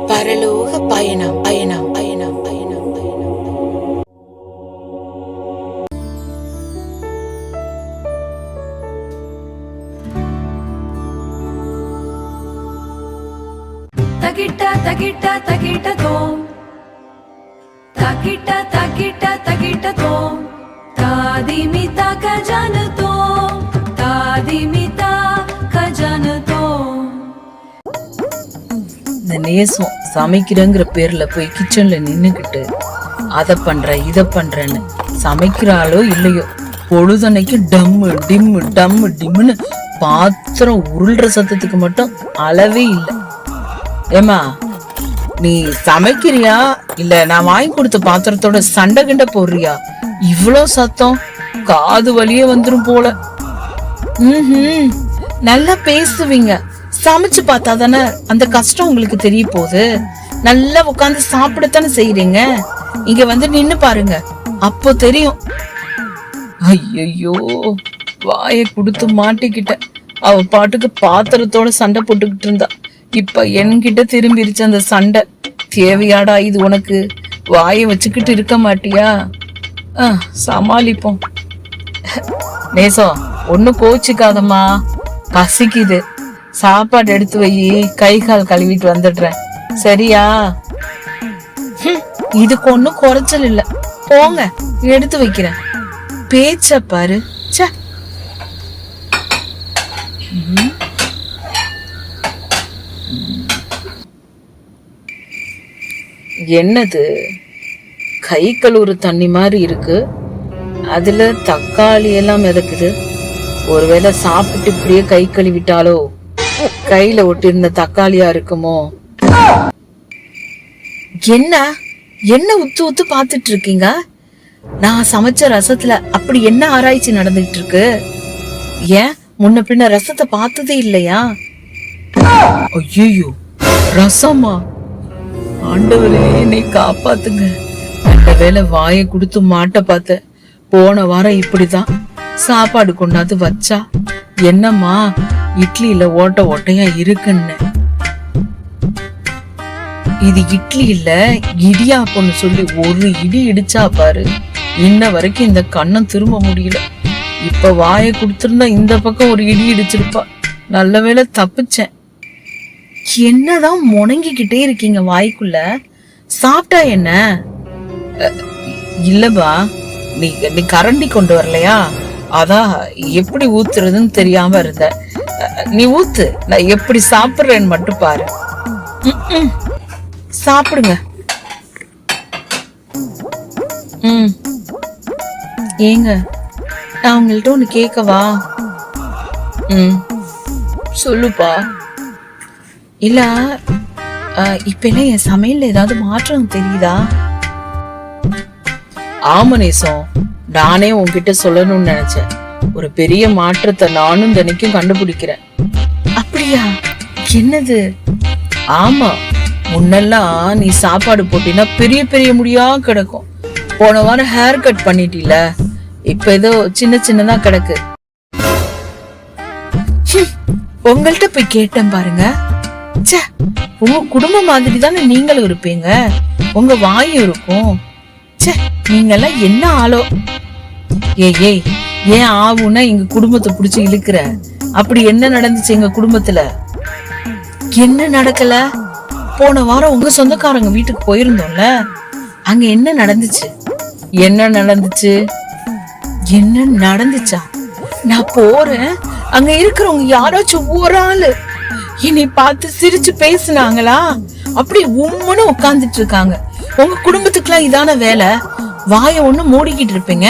பரலோக பயணம் பயணம் பயணம் பயணம் தகிட்ட தகிட்ட தகிட்ட தோம் தகிட்ட தகிட்ட தகிட்ட தோம் தாதிமிதா கஜன தோம் தாதிமிதா கஜன தோம். இந்த நேசம் சமைக்கிறேங்கிற பேர்ல போய் கிச்சன்ல நின்னுக்கிட்டு அதை பண்ற இதை பண்றேன்னு சமைக்கிறாளோ இல்லையோ பொழுதனைக்கு டம்மு டிம்மு டம்மு டிம்முன்னு பாத்திரம் உருள்ற சத்தத்துக்கு மட்டும் அளவே இல்லை. ஏமா நீ சமைக்கிறியா இல்ல நான் வாங்கி கொடுத்த பாத்திரத்தோட சண்டை கிண்ட போடுறியா? இவ்வளோ சத்தம் காது வலியே வந்துரும் போல. நல்லா பேசுவீங்க, சமைச்சு பார்த்தா தானே அந்த கஷ்டம் உங்களுக்கு தெரிய போகுது. நல்லா உட்காந்து சாப்பிடத்தானே செய்யறீங்க. இங்க வந்து நின்னு பாருங்க, அப்போ தெரியும். ஐயோ வாயை கொடுத்து மாட்டிக்கிட்ட. அவ பாட்டுக்கு பாத்திரத்தோட சண்டை போட்டுக்கிட்டு இருந்தா. இப்ப என்கிட்ட திரும்பிருச்சு அந்த சண்டை. தேவையாடா இது உனக்கு? வாயை வச்சுக்கிட்டு இருக்க மாட்டியா? சமாளிப்போம். நேசம் ஒன்னும் கோச்சிக்காதம்மா, பசிக்குது. சாப்பாடு எடுத்து வை, கை கால் கழுவிட்டு வந்துடுறேன், சரியா? இதுக்கு ஒன்னும் குறைச்சல் இல்ல, போங்க எடுத்து வைக்கிறேன். பேச்ச பாரு. என்னது கை கழுவுற தண்ணி மாதிரி இருக்கு, அதுல தக்காளி எல்லாம் மிதக்குது. ஒருவேளை சாப்பிட்டு இப்படியே கை கழுவிட்டாலோ கையில ஒட்டிருந்த தக்காளியா இருக்குமோ? என்ன என்ன உத்து உத்து பாத்துட்டு இருக்கீங்க? நான் சமைச்ச ரசத்துல அப்படி என்ன ஆராய்ச்சி நடந்துட்டு இருக்கு? ஏன் முன்ன பின்ன ரசத்தை பார்த்ததே இல்லையா? ஐயோ ரசமா? ஆண்டவரே என்னை காப்பாத்துங்க. அந்த வேலை வாயை கொடுத்து மாட்ட பார்த்த. போன வாரம் இப்படிதான் சாப்பாடு கொண்டாந்து வச்சா, என்னம்மா இட்லியில ஓட்ட ஓட்டையா இருக்குன்னு. இது இட்லி இல்ல இடியாப்பம்னு சொல்லி ஒரு இடி இடிச்சா பாரு, இன்ன வரைக்கும் இந்த கண்ணம் திரும்ப முடியல. இப்ப வாயை கொடுத்திருந்தா இந்த பக்கம் ஒரு இடி இடிச்சிருப்பா. நல்ல வேளை தப்பிச்சேன். என்னதான் முணங்கிக்கிட்டே இருக்கீங்க வாய்க்குள்ள? சாப்பிட்டா என்ன? இல்லப்பா, நீ கரண்டி கொண்டு வரலையா? அதான் எப்படி ஊத்துறதுன்னு தெரியாம இருந்த. நீ ஊத்து, நான் எப்படி சாப்பிடுறேன்னு மட்டும் பாரு. சாப்பிடுங்க. ஏங்க நான் உங்கள்ட்ட ஒண்ணு கேட்கவா? சொல்லுப்பா. இல்ல இப்ப எல்லாம் என் சமையல்ல ஏதாவது மாற்றம் தெரியுதா? ஆமா நேசம், நானே உன்கிட்ட சொல்லணும்னு நினைச்சேன். ஒரு பெரிய மாற்றத்தை நானும் தினைக்கும் கண்டுபிடிக்கிறேன். அப்படியா? என்னது? ஆமா, முன்னெல்லாம் நீ சாப்பாடு போட்டினா பெரிய பெரிய முடியா கிடக்கும். போன வாரம் ஹேர் கட் பண்ணிட்டீல, இப்ப ஏதோ சின்ன சின்னதா கிடக்கு. உங்கள்கிட்ட போய் கேட்டேன் பாருங்க. உங்க குடும்பம் மாதிரி தானே நீங்களும் இருப்பீங்க, உங்க வாயும் இருக்கும். நீங்க எல்லாம் என்ன ஆளோ? ஏய் ஏன் ஆவுன்னா எங்க குடும்பத்தை புடிச்சு இழுக்கிற? அப்படி என்ன நடந்துச்சு எங்க குடும்பத்துல? என்ன நடக்கல? போன வாரம் உங்க சொந்தக்காரங்க வீட்டுக்கு போயிருந்தோம்ல, அங்க என்ன நடந்துச்சு? என்ன நடந்துச்சு? என்ன நடந்துச்சா? நான் போறேன், அங்க இருக்கிறவங்க யாராச்சும் ஒரு ஆளு என்னை பார்த்து சிரிச்சு பேசுனாங்களா? அப்படி உம்முன்னு உட்கார்ந்துட்டு இருக்காங்க. உங்க குடும்பத்துக்குலாம் இதான வேலை? வாய ஒண்ணு மூடிக்கிட்டு இருப்பீங்க,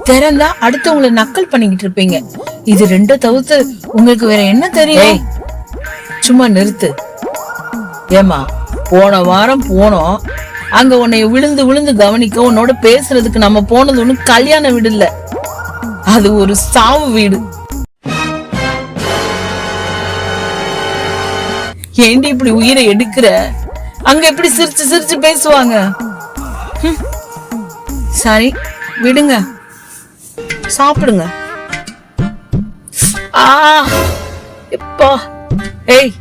திறந்தா அடுத்தவங்களை நக்கல் பண்ணிக்கிட்டு இருப்பீங்க. இது ரெண்டு தவிர்த்து உங்களுக்கு வேற என்ன தெரியும்? சும்மா நிறுத்து. ஏமா, போன வாரம் போனோம், அங்க உன்னை விழுந்து விழுந்து கவனிக்க உன்னோட பேசுறதுக்கு நம்ம போனது ஒண்ணு கல்யாண வீடு இல்ல, அது ஒரு சாவு வீடு. ஏண்டி இப்படி உயிரை எடுக்கிற? அங்க எப்படி சிரிச்சு சிரிச்சு பேசுவாங்க? சரி விடுங்க, சாப்பிடுங்க. எப்பா, ஏய்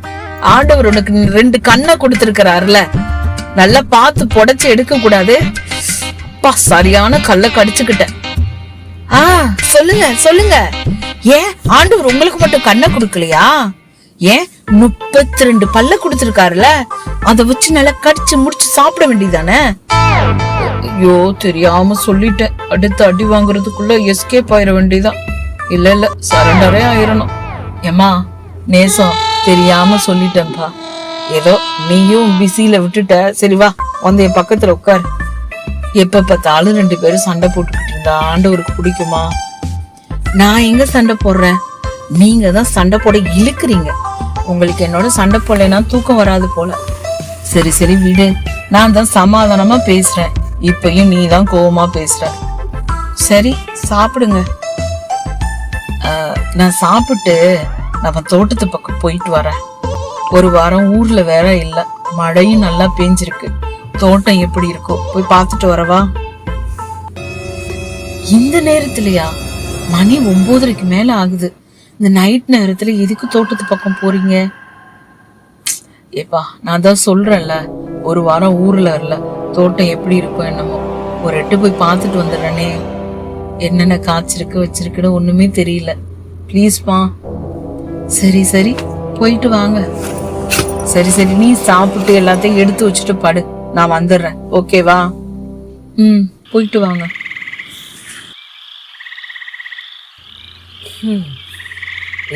ஆண்டவர் உனக்கு 2 கண்ணை கொடுத்திருக்கிறாருல, நல்லா பார்த்து புடைச்சு எடுக்க கூடாது. அப்பா, சரியான கல்ல கடிச்சுக்கிட்டேன். சொல்லுங்க சொல்லுங்க. ஏன் ஆண்டவர் உங்களுக்கு மட்டும் கண்ணை கொடுக்கலையா? ஏன் 32 பல்ல கொடுத்திருக்காருல, அத வச்சு நல்லா கடிச்சு முடிச்சு சாப்பிட வேண்டியதானே? ஐயோ, தெரியாம சொல்லிட்டேன். அடுத்து அடி வாங்குறதுக்குள்ள எஸ்கேப் ஆயிட வேண்டியதான். இல்ல சரண்டரே ஆயிரணும். ஏமா நேசம், தெரியாம சொல்லிட்டேன்பா. ஏதோ நீயும் பிஸியில விட்டுட்ட. சரி வா, வந்து என் பக்கத்துல உட்காரு. எப்ப பார்த்தாலும் 2 பேரும் சண்டை போட்டுக்கிட்டு இருந்தா ஆண்டவருக்கு பிடிக்குமா? நான் எங்க சண்டை போடுறேன்? நீங்க தான் சண்டை போட இழுக்குறீங்க. உங்களுக்கு என்னோட சண்டை போடலைன்னா தூக்கம் வராது போல. சரி சரி விடு, நான் தான் சமாதானமா பேசுறேன். இப்பயும் நீ தான் கோவமா பேசுற. சரி சாப்பிடுங்க. நான் சாப்பிட்டு நம்ம தோட்டத்து பக்கம் போயிட்டு வரேன். ஒரு வாரம் ஊர்ல வேற இல்ல, மழையும் நல்லா பெஞ்சிருக்கு. தோட்டம் எப்படி இருக்கோ போய் பார்த்துட்டு வரவா? இந்த நேரத்துலயா? மணி 9:30க்கு மேல ஆகுது. இந்த நைட் நேரத்துல எதுக்கு தோட்டத்து பக்கம் போறீங்க? ஏப்பா, நான் தான் சொல்றேன்ல, ஒரு வாரம் ஊர்ல இல்ல, தோட்டம் எப்படி இருக்கும் என்னமோ, ஒரு எட்டு போய் பார்த்துட்டு வந்துடுறேனே. என்னென்ன காய்ச்சிருக்கு வச்சிருக்குன்னு ஒண்ணுமே தெரியல. ப்ளீஸ்பா. சரி சரி போயிட்டு வாங்க. சரி சரி, நீ சாப்பிட்டு எல்லாத்தையும் எடுத்து வச்சுட்டு படு, நான் வந்துடுறேன். ஓகேவா? போயிட்டு வாங்க.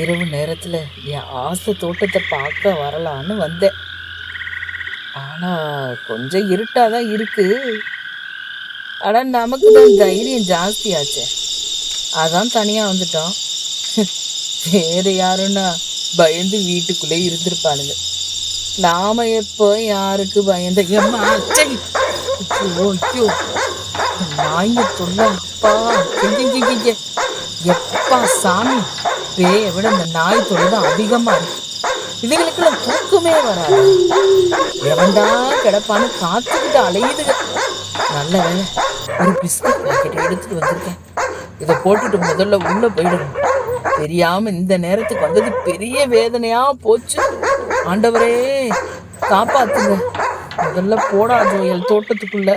இரவு நேரத்துல என் ஆசை தோட்டத்தை பார்க்க வரலான்னு வந்தேன். ஆனா கொஞ்சம் இருட்டாதான் இருக்கு. ஆனா நமக்கு தான் தைரியம் ஜாஸ்தியாச்சே, அதான் தனியா வந்துட்டோம். வேற யாருன்னா பயந்து வீட்டுக்குள்ளே இருந்திருப்பானுங்க. நாம எப்போ யாருக்கு பயந்த? நாய்ங்க தொல்லை அப்பா, எப்பா சாமி, பேயை விட இந்த நாய் தொல்லை தான் அதிகமா இருக்கு. இதுகளுக்கெல்லாம் தூக்கமே வராது. எவன்டா கிடப்பான்னு காத்துக்கிட்டு அலையுதுங்க. நல்ல வேலை ஒரு பிஸ்கட் பாக்கெட் எடுத்துட்டு வந்திருக்கேன். இதை போட்டுட்டு முதல்ல உள்ள போயிடணும். தெரியாம இந்த நேரத்துக்கு வந்தது பெரிய வேதனையா போச்சு. ஆண்டவரே காப்பாத்துங்க. முதல்ல போடா ஜோயல் தோட்டத்துக்குள்ள.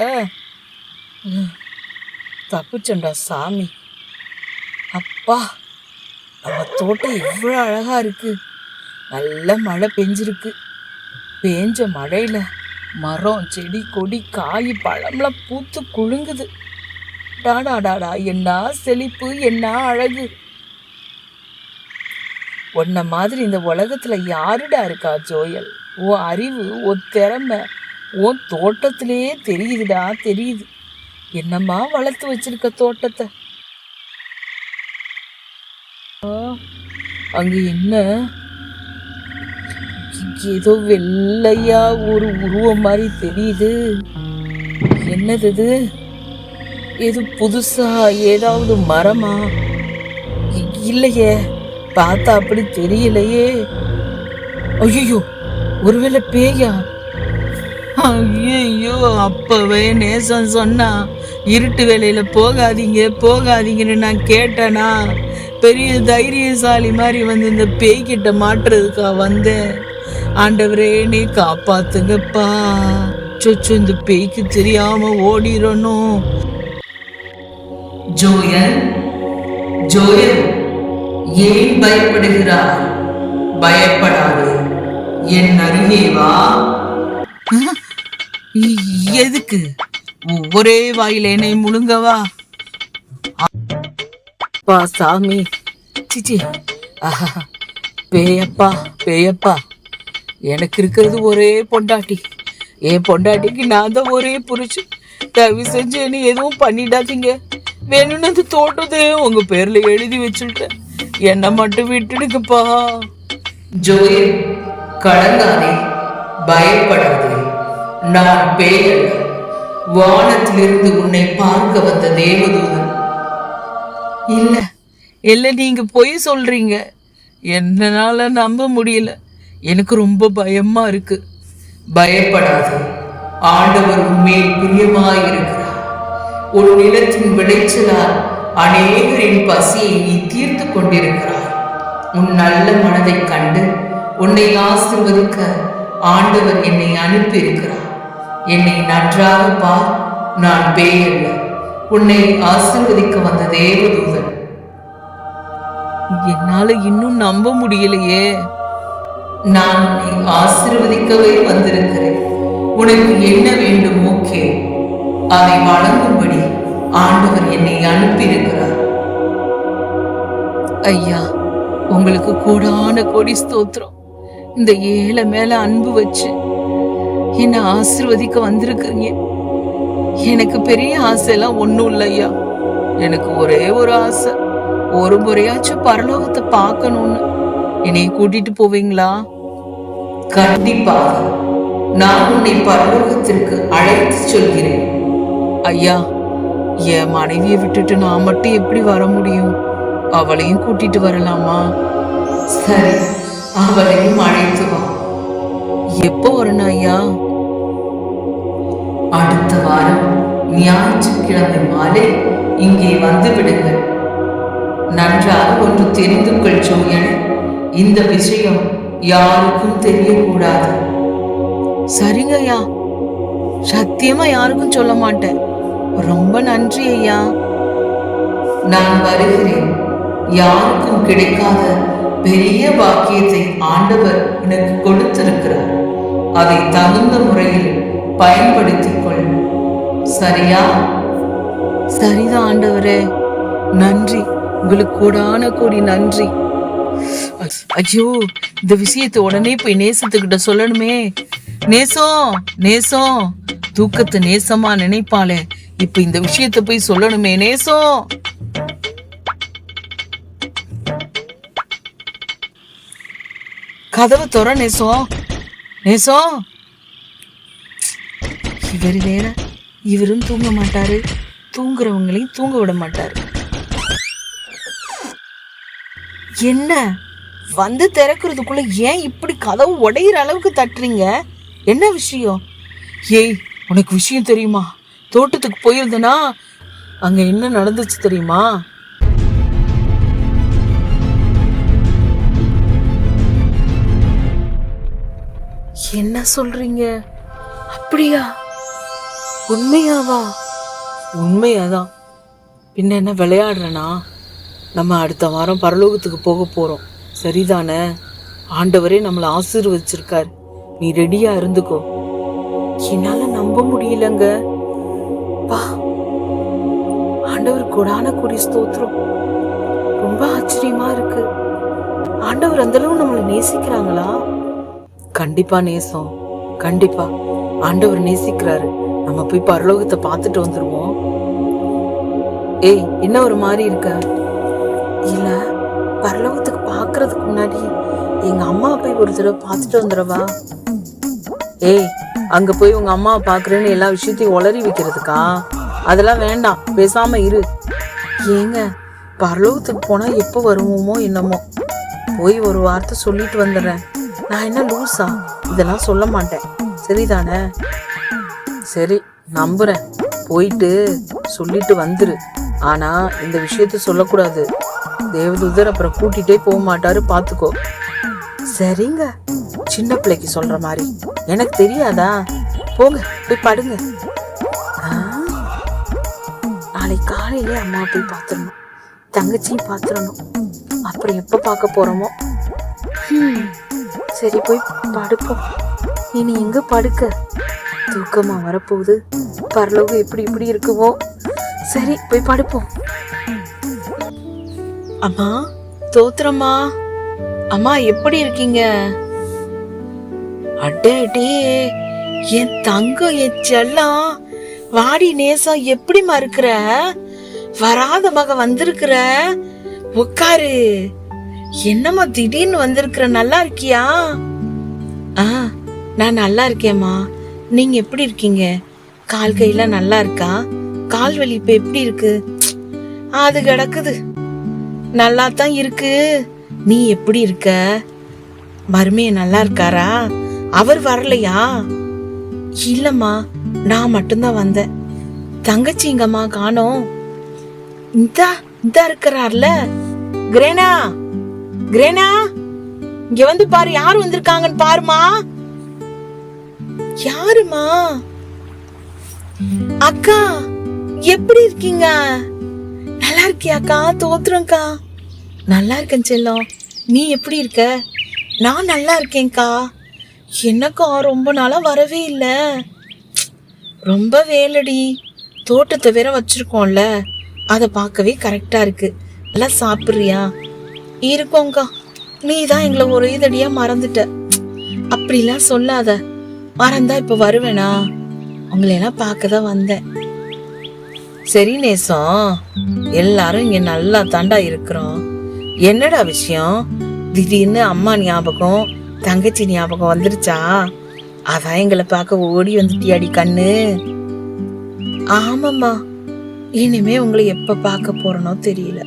தப்புச்சண்டா சாமி. அப்பா, நம்ம தோட்டம் எவ்வளவு அழகா இருக்கு. நல்ல மழை பெஞ்சிருக்கு. பேஞ்ச மழையில மரம் செடி கொடி காய் பழம்லாம் பூத்து குலுங்குது. டாடாடாடா, என்ன செழிப்பு, என்ன அழகு. உன்ன மாதிரி இந்த உலகத்துல யாருடா இருக்கா ஜோயல்? உன் அறிவு, உன் திறமை உன் தோட்டத்திலேயே தெரியுதுடா, தெரியுது. என்னம்மா வளர்த்து வச்சிருக்க தோட்டத்தை. அங்க என்ன ஏதோ வெள்ளையா ஒரு உருவம் மாதிரி தெரியுது. என்னது இது? ஏதோ புதுசா ஏதாவது மரமா? இல்லையே, பார்த்தா அப்படி தெரியலையே. ஐயோ, ஒருவேளை பேயா? ஐயோ, அப்பவே நேசம் சொன்னா இருட்டு வேலையில போகாதீங்க போகாதீங்கன்னு நான் கேட்டேனா? பெரிய தைரியசாலி மாதிரி வந்து இந்த பேய்கிட்ட மாட்டுறதுக்கா வந்தேன். ஆண்டவரே நீ காப்பாத்துங்கப்பா. சொச்சு, இந்த பேய்க்கு தெரியாம ஓடிடணும். ஜோயல், ஜோயல், ஏன் பயப்படுகிறாய்? பயப்படாதே, என் அருகே வா. எதுக்கு? ஒரே வாயில என்னை முழுங்கவா? அப்பா சாமி, சிச்சி, பேயப்பா பேயப்பா. எனக்கு இருக்கிறது ஒரே பொண்டாட்டி. என் பொண்டாட்டிக்கு நான் தான் ஒரே புருஷன். தயவு செஞ்சு என்ன எதுவும் பண்ணிடாதீங்க. வேணும்னு அந்த தோட்டத்தை உங்க பேர்ல எழுதி வச்சுட்டேன். என்னை மட்டும் விட்டுடுங்கப்பா. ஜோயல், கலங்காதே, பயப்படாதே. நான் பேயல், வானத்திலிருந்து உன்னை பார்க்க வந்த தேவதூதன். இல்ல இல்ல, நீங்க பொய் சொல்றீங்க. என்னால நம்ப முடியல. எனக்கு ரொம்ப பயமா இருக்கு. பயப்படாதே, ஆண்டவர் உன்மேல் பிரியமாயிருக்கிறார். உன் நிலத்தின் விளைச்சலால் அநேகரின் பசியை நீ தீர்த்து கொண்டிருக்கிறாய். உன் நல்ல மனதை கண்டு உன்னை ஆசீர்வதிக்க ஆண்டவர் என்னை அனுப்பியிருக்கிறார். என்னை நன்றாக பார், நான் பேய் அல்ல, உன்னை ஆசீர்வதிக்க வந்த தேவதூதன். என்னால இன்னும் நம்ப முடியலையே. நான் உன்னை ஆசீர்வதிக்கவே வந்திருக்கிறேன். உனக்கு என்ன வேண்டுமோ கேள், அதை வழங்கும்படி ஆண்டவர் என்னை அனுப்பியிருக்கிறார். ஐயா, உங்களுக்கு கோடான கோடி ஸ்தோத்திரம். இந்த ஏழை மேல அன்பு வச்சு என்ன ஆசீர்வதிக்க வந்திருக்கீங்க. எனக்கு பெரிய ஆசை எல்லாம் ஒண்ணும் இல்லை ஐயா. எனக்கு ஒரே ஒரு ஆசை, ஒரு முறையாச்சும் பரலோகத்தை பார்க்கணும்னு. என்னை கூட்டிட்டு போவீங்களா? கண்டிப்பாக நான் உன்னை பரலோகத்திற்கு அழைத்து சொல்கிறேன். ஐயா, என் மனைவியை விட்டுட்டு நான் மட்டும் எப்படி வர முடியும்? அவளையும் கூட்டிட்டு வரலாமா? சரி, அவளையும் அழைத்து வா. எப்போ வரணும் ஐயா? அடுத்த வாரம் ஞாயிற்றுக்கிழமை மாலை இங்கே வந்து விடுங்கள். நன்றாக ஒன்று தெரிந்து கொள் ஜோயன், இந்த விஷயம் யாருக்கும் தெரியக்கூடாது. சரிங்க ஐயா, சத்தியமா யாருக்கும் சொல்ல மாட்டேன். ரொம்ப நன்றி ஐயா. நான் வருகிறேன். யாருக்கும் கிடைக்காத பெரிய பாக்கியத்தை ஆண்டவர் எனக்கு கொடுத்திருக்கிறார். அதை தகுந்த முறையில் பயன்படுத்திக் கொள். சரியா? சரிதான் ஆண்டவரே, நன்றி. உங்களுக்கு கோடான கோடி நன்றி. ஐயோ, இந்த விஷயத்தை உடனே போய் நேசத்துக்கிட்ட சொல்லணுமே. நேசம், நேசம், தூக்கத்தை நேசமா நினைப்பாளே, இப்ப இந்த விஷயத்தை போய் சொல்லணுமே. நேசம், கதவை தொற. நேசம், நேசம். இவர் வேற, இவரும் தூங்க மாட்டாரு, தூங்குறவங்களையும் தூங்க விட மாட்டாரு. என்ன வந்து திறக்கிறதுக்குள்ள ஏன் இப்படி கதவு உடையிற அளவுக்கு தட்டுறீங்க? என்ன விஷயம்? ஏய், உனக்கு விஷயம் தெரியுமா? தோட்டத்துக்கு போயிருந்தனா அங்க என்ன நடந்துச்சு தெரியுமா? என்ன சொல்றீங்க? அப்படியா? உண்மையாவா? உண்மையாதான். பின்ன என்ன விளையாடுறனா? நம்ம அடுத்த வாரம் பரலோகத்துக்கு போக போறோம், சரிதானே? ஆண்டவரே நம்மளை ஆசீர்வதிச்சிருக்கார். நீ ரெடியா இருந்துக்கோ. என்னால நம்ப முடியலங்க. பா, ஆண்டவர் கொடான கொடி ஸ்தோத்திரம். ரொம்ப ஆச்சரியமா இருக்கு. ஆண்டவர் அந்த அளவு நம்மளை நேசிக்கிறாங்களா? கண்டிப்பா நேசம், கண்டிப்பா ஆண்டவர் நேசிக்கிறாரு. நம்ம போய் பரலோகத்தை பார்த்துட்டு வந்துருவோம். ஏய், என்ன ஒரு மாதிரி இருக்க? இல்ல, பரலோகத்துக்கு பாக்குறதுக்கு முன்னாடி எங்க அம்மா போய் ஒரு தடவை பார்த்துட்டு வந்துடவா? ஏய், அங்க போய் உங்க அம்மாவை பாக்குறேன்னு எல்லா விஷயத்தையும் உளறி வைக்கிறதுக்கா? அதெல்லாம் வேண்டாம், பேசாம இரு. ஏங்க, பரலோகத்துக்கு போனா எப்போ வருவோமோ என்னமோ, போய் ஒரு வார்த்தை சொல்லிட்டு வந்துடுறேன். நான் என்ன லூசா? இதெல்லாம் சொல்ல மாட்டேன், சரிதானே? சரி, நம்புறேன். போயிட்டு சொல்லிட்டு வந்துரு. ஆனா இந்த விஷயத்த சொல்லக்கூடாது. தேவதூதர் அப்புறம் கூட்டிட்டே போக மாட்டாரு, பாத்துக்கோ. சரிங்க, சின்ன பிள்ளைக்கு சொல்ற மாதிரி. எனக்கு தெரியாதா? போங்க, போய் படுங்க. நாளைக்கு காலையிலே அம்மா போய் பாத்துடணும், தங்கச்சியும் பாத்துடணும். அப்புறம் எப்ப பார்க்க போறோமோ. சரி, போய் படுப்போம். இனி எங்க படுக்க? தூக்கமா வரப்போகுது. பரலோகம் எப்படி இப்படி இருக்குமோ. சரி, போய் படுப்போம். அம்மா, தோத்திரம்மா. அம்மா, எப்படி இருக்கீங்க? அடே, என் தங்கம், என் செல்லம், வாடி நேசம், எப்படிமா இருக்கிற? வராத மக வந்திருக்கிற, உட்காரு. என்னம்மா திடீர்னு வந்திருக்கிற, நல்லா இருக்கியா? நான் நல்லா இருக்கேம்மா. நீங்க எப்படி இருக்கீங்க? கால் கையெல்லாம் நல்லா இருக்கா? கால் வலி இப்ப எப்படி இருக்கு? அது கிடக்குது, நல்லா தான் இருக்கு. நீ எப்படி இருக்க? மருமைய நல்லா இருக்காரா? அவர் வரலையா? இல்லம்மா, நான் மட்டும்தான் வந்தேன். தங்கச்சிங்கம்மா காணோம். இந்த இருக்கிறார்ல, கிரேனா, கிரேனா, இங்க வந்து பாரு, யாரு வந்திருக்காங்கன்னு பாருமா. யாருமா? அக்கா எப்படி இருக்கீங்க? நல்லா இருக்கியாக்கா? தோத்துறேன்க்கா. நல்லா இருக்கேன் செல்லம். நீ எப்படி இருக்க? நான் நல்லா இருக்கேன்க்கா. என்னக்கா ரொம்ப நாளா வரவே இல்லை. ரொம்ப வேலடி. தோட்டத்தை வேற வச்சிருக்கோம்ல, அதை பார்க்கவே கரெக்டா இருக்கு. நல்லா சாப்பிட்றியா? இருக்கோங்க்கா. நீ தான் எங்களை ஒரே தடியா மறந்துட்ட. அப்படிலாம் சொல்லாத. மறந்தா இப்ப வருவேனா? உங்களையெல்லாம் பார்க்க தான் வந்தேன். சரி நேசம், எல்லாரும் இங்க நல்லா தாண்டா இருக்கிறோம். என்னடா விஷயம்? திடீர்னு அம்மா ஞாபகம், தங்கச்சி ஞாபகம் வந்துருச்சா? அதான் எங்களை பார்க்க ஓடி வந்துட்டியாடி கண்ணு? ஆமாம்மா, இனிமே உங்களை எப்ப பார்க்க போறனோ தெரியல.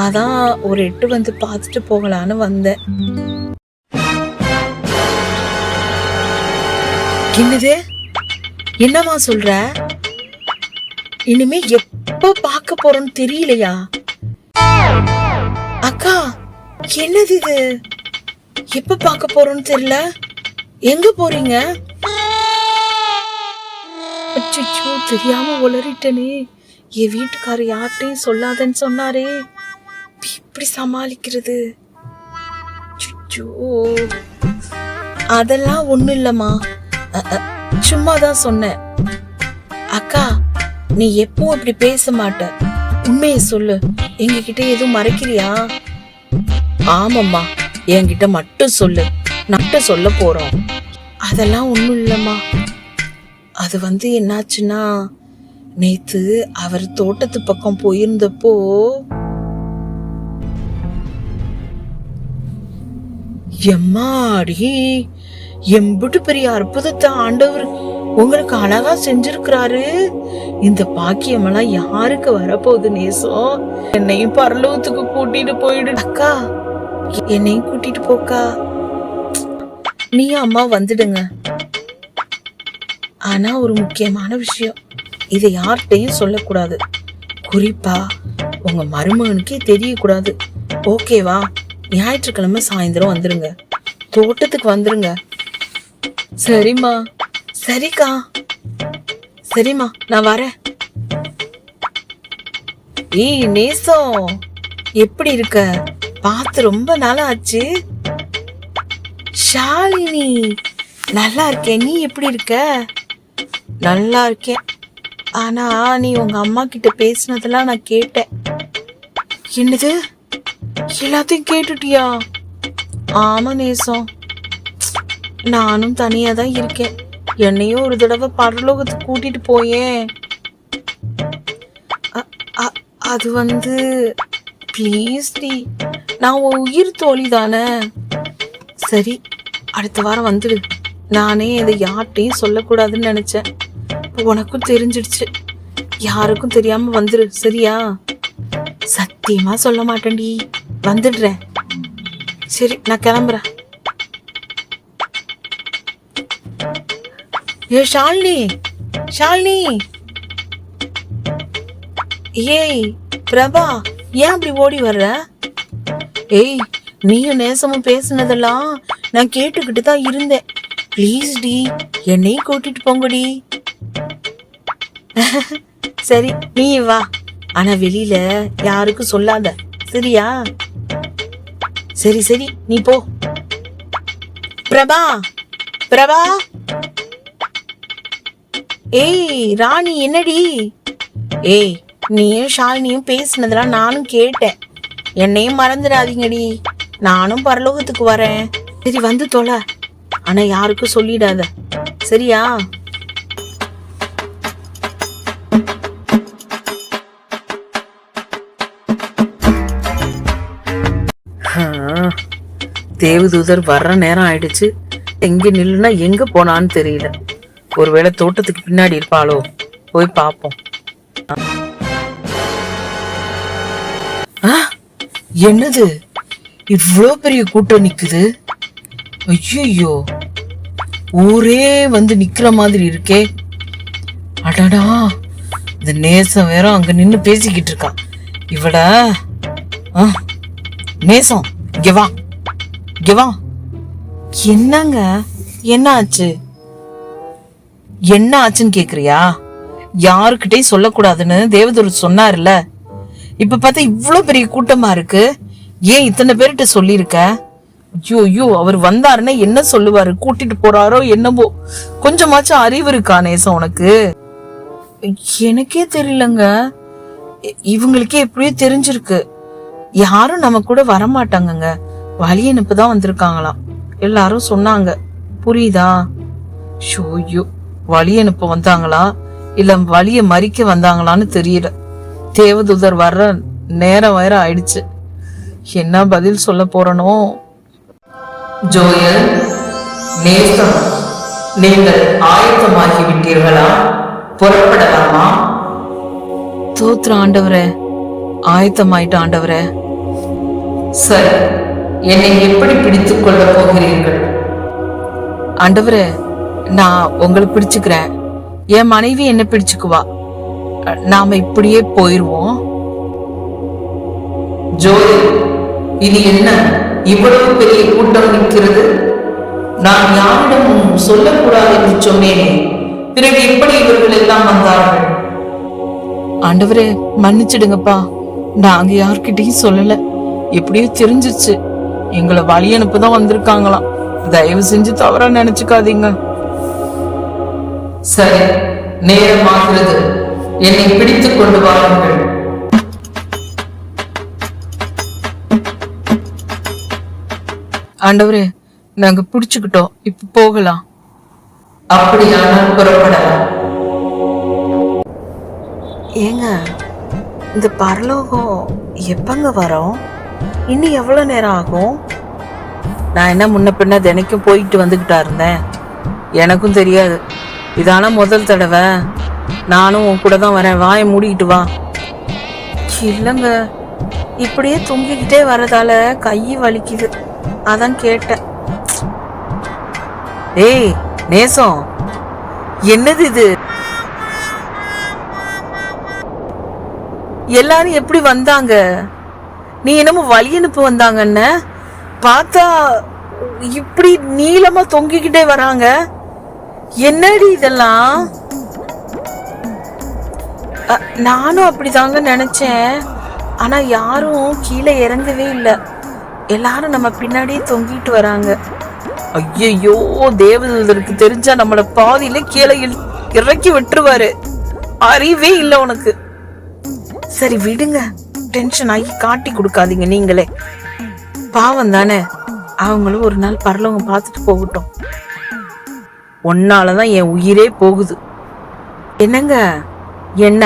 அதான் ஒரு எட்டு வந்து பார்த்துட்டு போகலான்னு வந்தேன். என்னது? என்னம்மா சொல்ற? இனிமே எப்ப பார்க்க போறோம்னு தெரியலையா? அக்கா என்னது இது? எப்ப பார்க்க போறோம்னு தெரியல? எங்க போறீங்க? அச்சோ, தெரியாம உளறிட்டனே. என் வீட்டுக்காரர் யார்கிட்டையும் சொல்லாதன்னு சொன்னாரே. எப்படி சமாளிக்கிறது? அச்சோ, அதெல்லாம் ஒண்ணும் இல்லம்மா, சும்மாதான் சொன்னேன். அக்கா நீ எப்பவும் இப்படி பேச மாட்ட. உண்மையை சொல்லு. எங்க கிட்ட எதுவும் மறைக்கிறியா? ஆமாம்மா, என்கிட்ட மட்டும் சொல்லு. நட்ட சொல்ல போறோம். அதெல்லாம் ஒண்ணும் இல்லம்மா. அது என்னாச்சுன்னா, நேத்து அவர் தோட்டத்து பக்கம் போயிருந்தப்போ எம்மாடி, எம்புட்டு பெரிய அற்புதத்தை ஆண்டவர் உங்களுக்கு அழகா செஞ்சிருக்கிறாரு. இந்த பாக்கியமெல்லாம் யாருக்கு வரப்போகுது நேசம்? என்னையும் பரலோகத்துக்கு கூட்டிட்டு போயிடு அக்கா. என்னையும் கூட்டிட்டு போக்கா. நீ அம்மா வந்துடுங்க. ஆனா ஒரு முக்கியமான விஷயம், இதை யார்கிட்டையும் சொல்லக்கூடாது. குறிப்பா உங்க மருமகனுக்கே தெரியக்கூடாது. ஓகேவா? ஞாயிற்றுக்கிழமை சாயந்தரம் வந்துருங்க. தோட்டத்துக்கு வந்துருங்க. சரிம்மா. சரிக்கா. சரிம்மா, நான் வரேன். ஏய் நேசம், எப்படி இருக்க? பார்த்து ரொம்ப நாளா ஆச்சு. ஷாலினி, நல்லா இருக்கேன். நீ எப்படி இருக்க? நல்லா இருக்கேன். ஆனா நீ உங்க அம்மா கிட்ட பேசினதெல்லாம் நான் கேட்டேன். என்னது? எல்லாத்தையும் கேட்டுட்டியா? ஆமா நேசம், நானும் தனியா தான் இருக்கேன். என்னையும் ஒரு தடவை பரலோகத்துக்கு கூட்டிட்டு போயேன். அது ப்ளீஸ் டி, நான் உன் உயிர் தோழி தானே. சரி, அடுத்த வாரம் வந்துடு. நானே இதை யார்கிட்டையும் சொல்லக்கூடாதுன்னு நினைச்சேன். உனக்கும் தெரிஞ்சிடுச்சு. யாருக்கும் தெரியாம வந்துடு, சரியா? சத்தியமா சொல்ல மாட்டேன்டி, வந்துடுறேன். சரி, நான் கிளம்புறேன். ஏ ஷாலினி, ஷாலினி. ஏய் பிரபா, ஏன் அப்படி ஓடி வர்ற? ஏய், நீயும் நேசமும் பேசுனதெல்லாம் நான் கேட்டுக்கிட்டு தான் இருந்தேன். ப்ளீஸ் டி, என்னையும் கூட்டிட்டு போங்கடி. சரி, நீ வா. ஆனா வெளியில யாருக்கும் சொல்லாத, சரியா? சரி சரி, நீ போ. பிரபா, பிரபா. ஏய் ராணி, என்னடி? ஏய், நீயும் ஷாலினியும் பேசினதெல்லாம் நானும் கேட்டேன். என்னையும் மறந்துடாதீங்கடி. நானும் பரலோகத்துக்கு வரேன். சரி, வந்து தொலை. ஆனா யாருக்கும் சொல்லிடாத, சரியா? தேவதூதர் வர்ற நேரம் ஆயிடுச்சு. எங்க நில்லுனா எங்க போனான்னு தெரியல. ஒருவேளை தோட்டத்துக்கு பின்னாடி இருப்பாளோ? போய் பாப்போம். என்னது இவ்வளோ பெரிய கூட்டம் நிக்குது? ஐயோ, ஊரே நிக்கிற மாதிரி இருக்கே. அடடா, இந்த நேசம் வேற அங்க நின்னு பேசிக்கிட்டு இருக்கா. இவட நேசம், இங்க வா, இங்க வா. என்னங்க, என்ன ஆச்சு? என்ன ஆச்சுன்னு கேக்குறியா? யாருக்கிட்டையும் சொல்லக்கூடாதுன்னு தேவதூர் சொன்னார்ல. இப்ப பார்த்தா இவ்வளவு பெரிய கூட்டமா இருக்கு. ஏன் இத்தனை பேர்கிட்ட சொல்லியிருக்க? ஐயோ, அவர் வந்தாருன்னா என்ன சொல்லுவாரு? கூட்டிட்டு போறாரோ என்னவோ. கொஞ்சமாச்சும் அறிவு இருக்கா நேசம் உனக்கு? எனக்கே தெரியலங்க. இவங்களுக்கே எப்படியோ தெரிஞ்சிருக்கு. யாரும் நம்ம கூட வரமாட்டாங்கங்க. வழி அனுப்புதான் வந்திருக்காங்களாம் எல்லாரும் சொன்னாங்க. புரியுதா? ஷோயோ, வழி அனுப்ப வந்தாங்களா இல்ல வழிய மறிக்க வந்தாங்களான்னு தெரியல. தேவதூதர் வர்ற நேரம் வேற ஆயிடுச்சு. என்ன பதில் சொல்ல போறனோ? ஜோயல், நேசம், நீங்கள் ஆயத்தமாகி விட்டீர்களா? புறப்படலாமா? தோத்திர ஆண்டவரே, ஆயத்தமாயிட்ட ஆண்டவரே. சரி, என்னை எப்படி பிடித்துக் கொள்ள போகிறீர்கள்? ஆண்டவரே, நான் உங்களை பிடிச்சுக்கிறேன். என் மனைவி என்ன பிடிச்சுக்குவா. நாம இப்படியே போயிருவோம். ஜோயல், இது என்ன இவ்வளவு பெரிய கூட்டம் நிற்கிறது? நான் யாரிடம் சொல்லக்கூடாது என்று சொன்னேனே, பிறகு எப்படி இவர்கள் எல்லாம் வந்தார்கள்? ஆண்டவரே மன்னிச்சிடுங்கப்பா, நாங்க யார்கிட்டயும் சொல்லல. எப்படியோ தெரிஞ்சிச்சு. எங்களை வழி அனுப்புதான் வந்திருக்காங்களாம். தயவு செஞ்சு தவறா நினைச்சுக்காதீங்க. சரி, நேரமாகிறது. என்னை பிடித்துக் கொண்டு வாருங்கள். ஆண்டவரே, நாங்க பிடிச்சுக்கிட்டோம். இப்ப போகலாம். அப்படியானால் புறப்படலாம். ஏங்க, இந்த பரலோகம் எப்பங்க வரோம்? இன்னும் எவ்வளவு நேரம் ஆகும்? நான் என்ன முன்ன பின்ன தினைக்கும் போயிட்டு வந்துகிட்டா இருந்தேன். எனக்கும் தெரியாது. இதான முதல் தடவை. நானும் உன் கூட தான் வரேன். வாயை மூடிக்கிட்டு வா. இல்லைங்க, இப்படியே தூங்கிக்கிட்டே வரதால கை வலிக்குது. அதான் கேட்டேன். ஏய் நேசம், என்னது இது? எல்லாரும் எப்படி வந்தாங்க? நீ என்னமோ வழி அனுப்ப வந்தாங்கன்னு பார்த்தா இப்படி நீளமா தொங்கிக்கிட்டே வராங்க. என்னடி இதெல்லாம்? நானும் அப்படிதாங்க நினைச்சேன். ஆனா யாரும் கீழே இறங்கவே இல்லை. எல்லாரும் நம்ம பின்னாடியே தொங்கிட்டு வராங்க. ஐயோ, தேவதூதருக்கு தெரிஞ்சா நம்மள பாதியில கீழே இறக்கி விட்டுருவாரு. அறிவே இல்லை உனக்கு. சரி விடுங்க, டென்ஷன் ஆகி காட்டி கொடுக்காதீங்க. நீங்களே பாவம் தானே. அவங்களும் ஒரு நாள் பரலோகம் பார்த்துட்டு போகட்டும். ஒன்னாலதான் என் உயிரே போகுது. என்னங்க? என்ன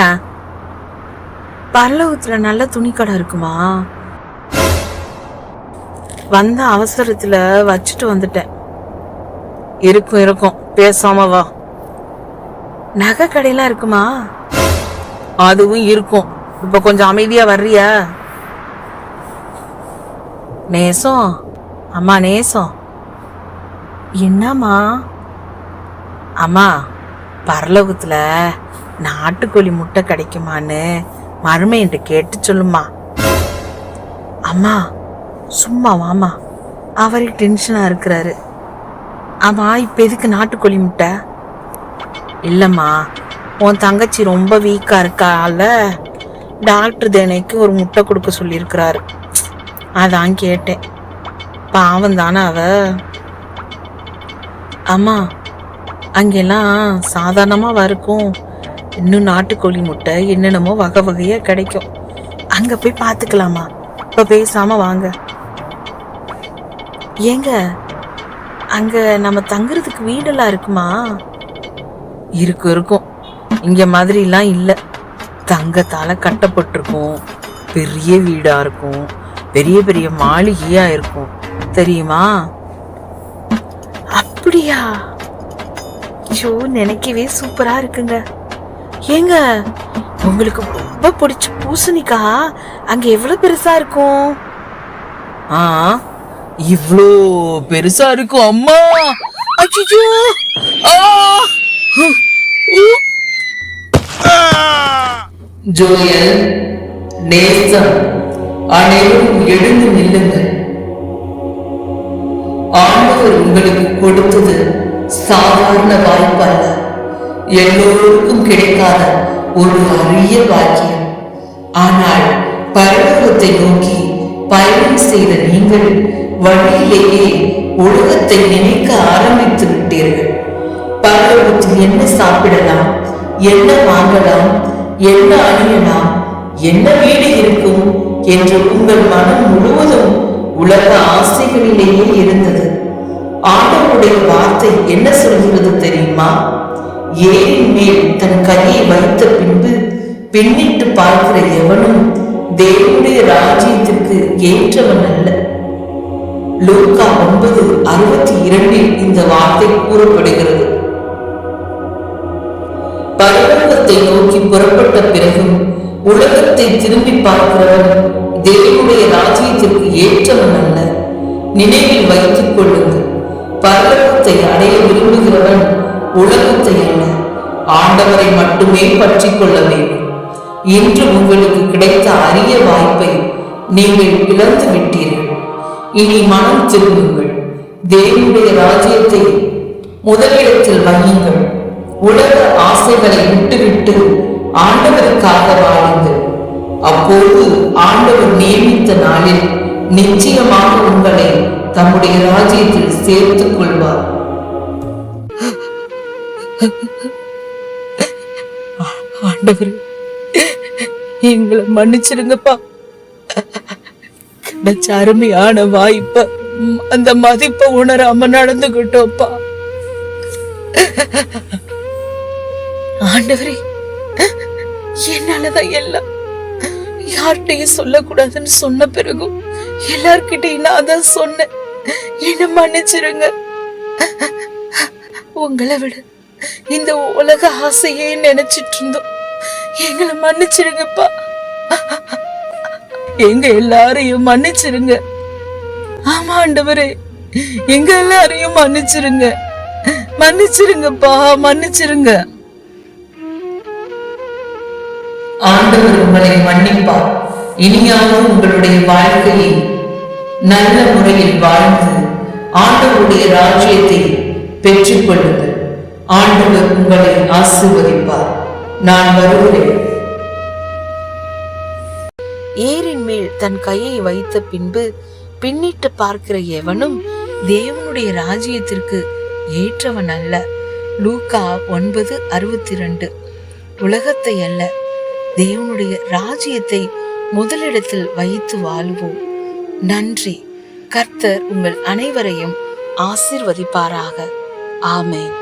பரலோகத்துல நல்ல துணி கடை இருக்குமா? வந்த அவசரத்துல வச்சுட்டு வந்துட்டேன். இருக்கும், பேசாம வா. நகை கடையெல்லாம் இருக்குமா? அதுவும் இருக்கும். இப்ப கொஞ்சம் அமைதியா வர்றியா? நேசம், அம்மா நேசம். என்னம்மா? அம்மா, பரலோகத்துல நாட்டுக்கோழி முட்டை கிடைக்குமான்னு மருமையிட்ட கேட்டு சொல்லுமா. அம்மா சும்மா வாமா, அவரே டென்ஷனா இருக்கிறாரு. ஆமா, இப்ப எதுக்கு நாட்டுக்கோழி முட்டை? இல்லம்மா, உன் தங்கச்சி ரொம்ப வீக்கா இருக்கால, டாக்டர் தினைக்கு ஒரு முட்டை கொடுக்க சொல்லியிருக்கிறாரு. அதான் கேட்டேன். பாவம் தானே அவ. அம்மா, அங்கெல்லாம் சாதாரணமாக இருக்கும். இன்னும் நாட்டுக்கோழி முட்டை என்னென்னமோ வகை வகையா கிடைக்கும். அங்க போய் பார்த்துக்கலாமா? இப்ப பேசாம வாங்க. ஏங்க, அங்க நம்ம தங்குறதுக்கு வீடெல்லாம் இருக்குமா? இருக்கும். இங்க மாதிரிலாம் இல்ல. தங்கத்தால கட்டப்பட்டிருக்கும். பெரிய வீடா இருக்கும். பெரிய பெரிய மாளிகையா இருக்கும். தெரியுமா? அப்படியா? ஐயோ, நினைக்கவே சூப்பரா இருக்குங்க. ஏங்க, உங்களுக்கு ரொம்ப பிடிச்ச பூசணிக்கா அங்க எவ்வளவு பெருசா இருக்கும்? இவ்வளோ பெருசா இருக்கும் அம்மா. அச்சச்சோ! ஜோயல், நேசம், அனைவரும் எழுந்து நில்லுங்கள். ஆண்டவர் உங்களுக்கு கொடுத்தது சாதாரண வாய்ப்பல்ல. எல்லோருக்கும் கிடைக்காத ஒரு அரிய பாக்கியம். ஆனால் பரலோகத்தை நோக்கி பயணம் செய்த நீங்கள் வழியிலேயே உலகத்தை நினைக்க ஆரம்பித்து விட்டீர்கள். பரலோகத்தில் என்ன சாப்பிடலாம், என்ன வாங்கலாம், என்ன அணியலாம், என்ன வீடு இருக்கும் என்று உங்கள் மனம் முழுவதும் உலக ஆசைகளிலேயே இருந்தது. ஆண்டவருடைய வார்த்தை என்ன சொல்கிறது தெரியுமா? ஏரின் மேல் தன் கையை வைத்த பின்பு பின்னிட்டு பார்க்கிற எவனும் தேவனுடைய ராஜ்யத்திற்கு ஏற்றவன் அல்ல. லூக்கா 9:62 இந்த வார்த்தை கூறப்படுகிறது. பரலோகத்தை நோக்கி புறப்பட்ட பிறகும் உலகத்தை திரும்பி பார்க்கிறவன் தேவனுடைய ராஜ்யத்திற்கு ஏற்றவன் அல்ல. நினைவில் வைத்துக் கொள்ளுங்கள், பரலோகத்தை அடைய விரும்புகிறவன் உலகத்தை அல்ல, ஆண்டவரை மட்டுமே பற்றி கொள்ள வேண்டும். இன்று உங்களுக்கு கிடைத்த அரிய வாய்ப்பை நீங்கள் இழந்து விட்டீர்கள். இனி மனம் திரும்புங்கள், தேவனுடைய ராஜ்யத்தை முதலிடத்தில் வையுங்கள். உலக ஆசைகளை விட்டுவிட்டு ஆண்டவருக்காக வாழுங்கள். அப்போது ஆண்டவர் நியமித்த நாளில் நிச்சயமாக உங்களை தம்முடைய ராஜ்யத்தில் சேர்த்துக் கொள்வார். ஆண்டவர், எங்களை மன்னிச்சிருங்கப்பா. கிடைச்ச அருமையான வாய்ப்ப அந்த மதிப்பை உணராம நடந்துகிட்டோம்ப்பா. ஆண்டவரே, என்னாலதான் எல்லாம் யார்கிட்டையும் சொல்லக்கூடாதுன்னு சொன்ன பிறகும் எல்லார்கிட்டையும் நான் தான் சொன்னேன். என்ன மன்னிச்சிருங்க. உங்களை விட இந்த உலக ஆசையே நினைச்சிட்டு இருந்தோம். எங்களை மன்னிச்சிருங்கப்பா. எங்க எல்லாரையும் மன்னிச்சிருங்க. ஆமா ஆண்டவரே, எங்க எல்லாரையும் மன்னிச்சிருங்க. மன்னிச்சிருங்கப்பா, மன்னிச்சிருங்க. ஆண்டவர் உங்களை மன்னிப்பார். இனியாவது உங்களுடைய வாழ்க்கையை நல்ல முறையில் வாழ்ந்து ஆண்டவருடைய ராஜ்யத்தை பெற்றுக் கொள்ளுங்கள். ஆண்டவர் உங்களை ஆசீர்வதிப்பார். நான் வருகிறேன். ஏரின் மேல் தன் கையை வைத்த பின்பு பின்னிட்டு பார்க்கிற எவனும் தேவனுடைய ராஜ்யத்திற்கு ஏற்றவன் அல்ல. லூக்கா 9:62. உலகத்தை அல்ல, தேவனுடைய ராஜ்யத்தை முதலிடத்தில் வைத்து வாழுவோம். நன்றி. கர்த்தர் உங்கள் அனைவரையும் ஆசீர்வதிப்பாராக. ஆமென்.